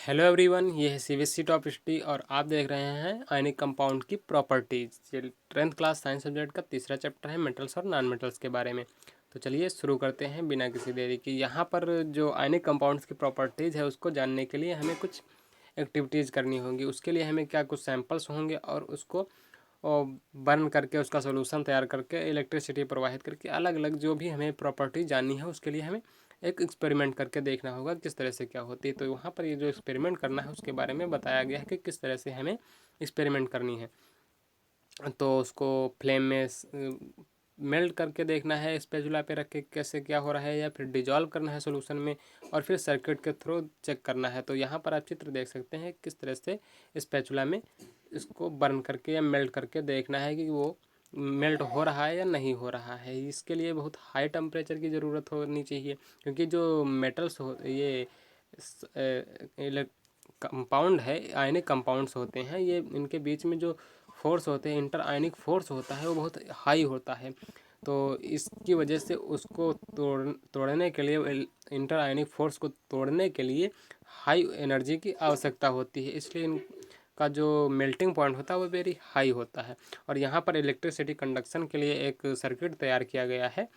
Hello everyone, ये है CBSE top history और आप देख रहे हैं आयनिक कंपाउंड की प्रॉपर्टीज। ये 10th क्लास साइंस सब्जेक्ट का तीसरा चैप्टर है मेटल्स और नॉन मेटल्स के बारे में। तो चलिए शुरू करते हैं बिना किसी देरी की। यहाँ पर जो आयनिक कंपाउंड्स की प्रॉपर्टीज़ है उसको जानने के लिए हमें कुछ एक्टिविटीज़ करनी होंगी। उसके लिए हमें क्या कुछ सैंपल्स होंगे और उसको बर्न करके उसका सोल्यूशन तैयार करके इलेक्ट्रिसिटी प्रवाहित करके अलग अलग जो भी हमें प्रॉपर्टी जाननी है उसके लिए हमें एक एक्सपेरिमेंट करके देखना होगा किस तरह से क्या होती है। तो वहाँ पर ये जो एक्सपेरिमेंट करना है उसके बारे में बताया गया है कि किस तरह से हमें एक्सपेरिमेंट करनी है। तो उसको फ्लेम में मेल्ट करके देखना है, स्पैचुला पे रख के कैसे क्या हो रहा है, या फिर डिजॉल्व करना है सॉल्यूशन में और फिर सर्किट के थ्रू चेक करना है। तो यहाँ पर आप चित्र देख सकते हैं किस तरह से स्पैचुला में इसको बर्न करके या मेल्ट करके देखना है कि वो मेल्ट हो रहा है या नहीं हो रहा है। इसके लिए बहुत हाई टेम्परेचर की ज़रूरत होनी चाहिए, क्योंकि जो मेटल्स हो ये कंपाउंड है, आयनिक कंपाउंड्स होते हैं, ये इनके बीच में जो फोर्स होते हैं, इंटर आयनिक फोर्स होता है, वो बहुत हाई होता है। तो इसकी वजह से उसको तोड़ने के लिए, इंटर आयनिक फोर्स को तोड़ने के लिए हाई एनर्जी की आवश्यकता होती है। इसलिए इनका जो मेल्टिंग पॉइंट होता है वो वेरी हाई होता है। और यहाँ पर इलेक्ट्रिसिटी कंडक्शन के लिए एक सर्किट तैयार किया गया है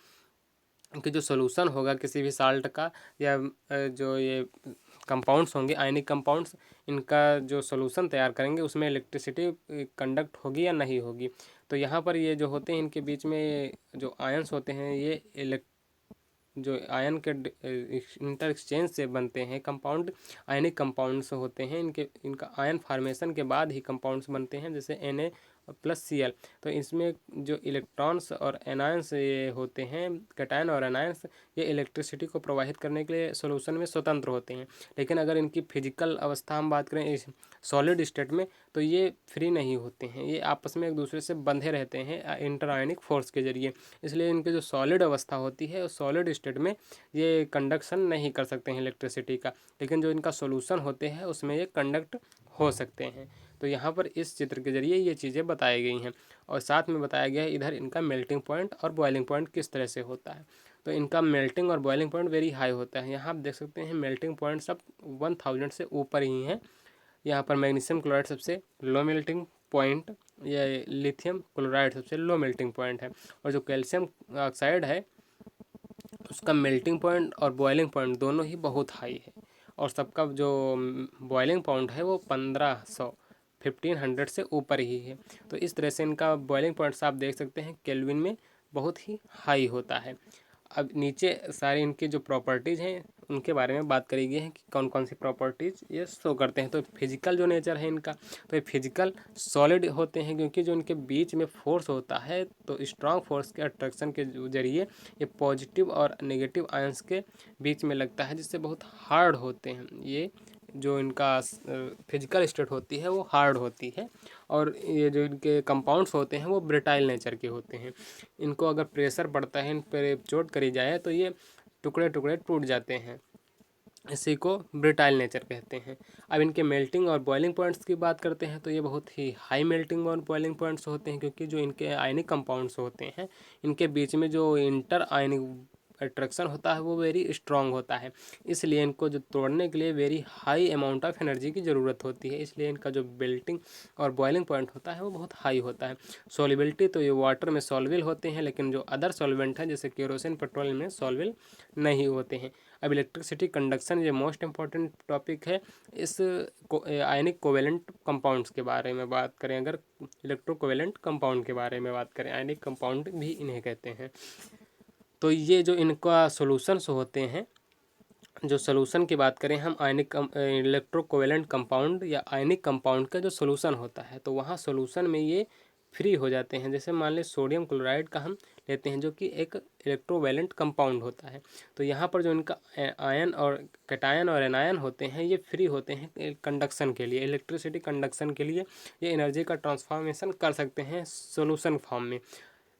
कि जो सोल्यूशन होगा किसी भी साल्ट का, या जो ये कंपाउंड्स होंगे आयनिक कंपाउंड्स, इनका जो सोल्यूशन तैयार करेंगे उसमें इलेक्ट्रिसिटी कंडक्ट होगी या नहीं होगी। तो यहाँ पर ये जो होते हैं इनके बीच में जो आयंस होते हैं, ये जो आयन के इंटर एक्सचेंज से बनते हैं कंपाउंड, आयनिक कंपाउंड्स होते हैं। इनका आयन फार्मेशन के बाद ही कंपाउंड्स बनते हैं, जैसे Na+Cl। तो इसमें जो इलेक्ट्रॉन्स और एनायंस ये होते हैं, कैटायन और एनायंस, ये इलेक्ट्रिसिटी को प्रवाहित करने के लिए सॉल्यूशन में स्वतंत्र होते हैं। लेकिन अगर इनकी फिजिकल अवस्था हम बात करें इस सॉलिड स्टेट में, तो ये फ्री नहीं होते हैं, ये आपस में एक दूसरे से बंधे रहते हैं इंटर आयनिक फोर्स के जरिए। इसलिए इनकी जो सॉलिड अवस्था होती है उस सॉलिड स्टेट में ये कंडक्शन नहीं कर सकते हैं इलेक्ट्रिसिटी का, लेकिन जो इनका सॉल्यूशन होते हैं उसमें ये कंडक्ट हो सकते हैं। तो यहाँ पर इस चित्र के जरिए ये चीज़ें बताई गई हैं, और साथ में बताया गया है इधर इनका मेल्टिंग पॉइंट और बॉइलिंग पॉइंट किस तरह से होता है। तो इनका मेल्टिंग और बॉइलिंग पॉइंट वेरी हाई होता है। यहाँ आप देख सकते हैं मेल्टिंग पॉइंट सब 1000 से ऊपर ही हैं। यहाँ पर मैग्नीशियम क्लोराइड सबसे लो मेल्टिंग पॉइंट, या लिथियम क्लोराइड सबसे लो मेल्टिंग पॉइंट है, और जो कैल्शियम ऑक्साइड है उसका मेल्टिंग पॉइंट और बॉइलिंग पॉइंट दोनों ही बहुत हाई है। और सबका जो बॉइलिंग पॉइंट है वो 1500 से ऊपर ही है। तो इस तरह से इनका बॉइलिंग पॉइंट्स आप देख सकते हैं केल्विन में बहुत ही हाई होता है। अब नीचे सारी इनकी जो प्रॉपर्टीज़ हैं उनके बारे में बात करी गई है कि कौन कौन सी प्रॉपर्टीज़ ये शो करते हैं। तो फिजिकल जो नेचर है इनका, तो ये फिजिकल सॉलिड होते हैं, क्योंकि जो इनके बीच में फोर्स होता है तो स्ट्रांग फोर्स के अट्रैक्शन के जरिए ये पॉजिटिव और नेगेटिव आयंस के बीच में लगता है, जिससे बहुत हार्ड होते हैं। ये जो इनका फिजिकल स्टेट होती है वो हार्ड होती है, और ये जो इनके कंपाउंड्स होते हैं वो ब्रिटाइल नेचर के होते हैं। इनको अगर प्रेशर पड़ता है, इन पर चोट करी जाए तो ये टुकड़े टुकड़े टूट जाते हैं। इसी को ब्रिटाइल नेचर कहते हैं। अब इनके मेल्टिंग और बॉइलिंग पॉइंट्स की बात करते हैं तो ये बहुत ही हाई मेल्टिंग और बॉइलिंग पॉइंट्स होते हैं, क्योंकि जो इनके आयनिक कंपाउंड्स होते हैं इनके बीच में जो इंटर आयनिक अट्रैक्शन होता है वो वेरी स्ट्रांग होता है। इसलिए इनको जो तोड़ने के लिए very high amount of energy की ज़रूरत होती है। इसलिए इनका जो मेल्टिंग और बॉइलिंग पॉइंट होता है वो बहुत हाई होता है। सॉल्युबिलिटी तो ये वाटर में सॉल्विल होते हैं, लेकिन जो अदर सॉल्वेंट हैं जैसे केरोसिन पेट्रोल में सॉल्विल नहीं होते हैं। अब इलेक्ट्रिसिटी कंडक्शन ये मोस्ट इंपॉर्टेंट टॉपिक है। इस आयनिक कोवेलेंट कंपाउंड्स के बारे में बात करें, अगर इलेक्ट्रो कोवेलेंट कंपाउंड के बारे में बात करें, आयनिक कंपाउंड भी इन्हें कहते हैं। तो ये जो इनका सॉल्यूशंस होते हैं, जो सोल्यूशन की बात करें हम, आयनिक इलेक्ट्रो कोवेलेंट कंपाउंड या आयनिक कंपाउंड का जो सोल्यूशन होता है तो वहाँ सोल्यूशन में ये फ्री हो जाते हैं। जैसे मान लें सोडियम क्लोराइड का हम लेते हैं जो कि एक इलेक्ट्रोवैलेंट कंपाउंड होता है। तो यहाँ पर जो इनका आयन और कैटायन और एनायन होते हैं ये फ्री होते हैं कंडक्शन के लिए, इलेक्ट्रिसिटी कंडक्शन के लिए ये एनर्जी का ट्रांसफॉर्मेशन कर सकते हैं सोल्यूशन फॉर्म में।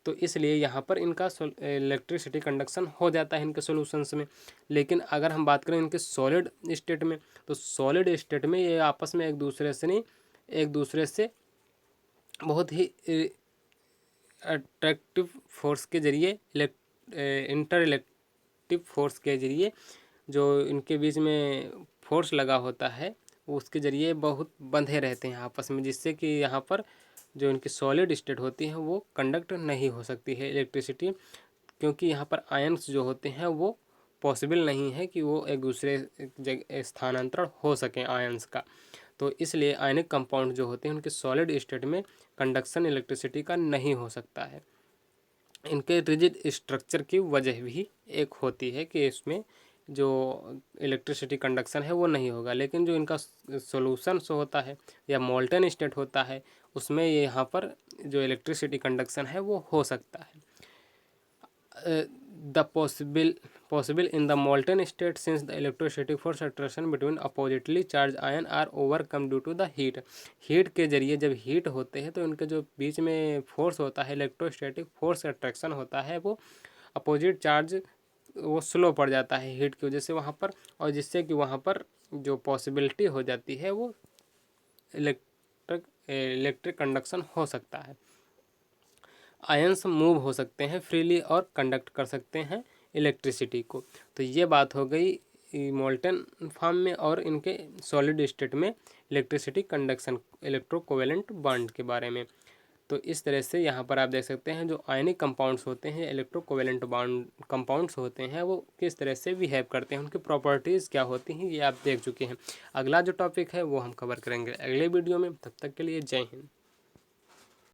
तो इसलिए यहाँ पर इनका इलेक्ट्रिसिटी कंडक्शन हो जाता है इनके सॉल्यूशंस में। लेकिन अगर हम बात करें इनके सॉलिड स्टेट में, तो सॉलिड स्टेट में ये आपस में एक दूसरे से नहीं, एक दूसरे से बहुत ही अट्रैक्टिव फोर्स के जरिए, इंटर इलेक्टिव फोर्स के जरिए जो इनके बीच में फोर्स लगा होता है उसके ज़रिए बहुत बंधे रहते हैं आपस में, जिससे कि यहाँ पर जो इनकी सॉलिड स्टेट होती है वो कंडक्ट नहीं हो सकती है इलेक्ट्रिसिटी, क्योंकि यहाँ पर आयन्स जो होते हैं वो पॉसिबल नहीं है कि वो एक दूसरे जगह स्थानांतरण हो सकें आयन्स का। तो इसलिए आयनिक कंपाउंड जो होते हैं उनके सॉलिड स्टेट में कंडक्शन इलेक्ट्रिसिटी का नहीं हो सकता है। इनके रिजिड स्ट्रक्चर की वजह भी एक होती है कि इसमें जो इलेक्ट्रिसिटी कंडक्शन है वो नहीं होगा, लेकिन जो इनका सॉल्यूशन होता है या मोल्टन स्टेट होता है उसमें ये यहाँ पर जो इलेक्ट्रिसिटी कंडक्शन है वो हो सकता है। The possible in the molten state, since the electrostatic force attraction between oppositely charged ion are overcome due to the heat के जरिए जब हीट होते हैं तो इनके जो बीच में फोर्स होता है इलेक्ट्रोस्टैटिक फोर्स अट्रैक्शन होता है वो अपोजिट चार्ज वो स्लो पड़ जाता है हीट की वजह से वहाँ पर, और जिससे कि वहाँ पर जो पॉसिबिलिटी हो जाती है वो इलेक्ट्रिक कंडक्शन हो सकता है। आयंस मूव हो सकते हैं फ्रीली और कंडक्ट कर सकते हैं इलेक्ट्रिसिटी को। तो ये बात हो गई मोल्टन फॉर्म में और इनके सॉलिड स्टेट में इलेक्ट्रिसिटी कंडक्शन इलेक्ट्रोकोवेलेंट बॉन्ड के बारे में। तो इस तरह से यहाँ पर आप देख सकते हैं जो आयनिक कंपाउंड्स होते हैं इलेक्ट्रोकोवेलेंट बॉन्ड कंपाउंड्स होते हैं वो किस तरह से बिहेव करते हैं, उनकी प्रॉपर्टीज़ क्या होती हैं ये आप देख चुके हैं। अगला जो टॉपिक है वो हम कवर करेंगे अगले वीडियो में। तब तक के लिए जय हिंद।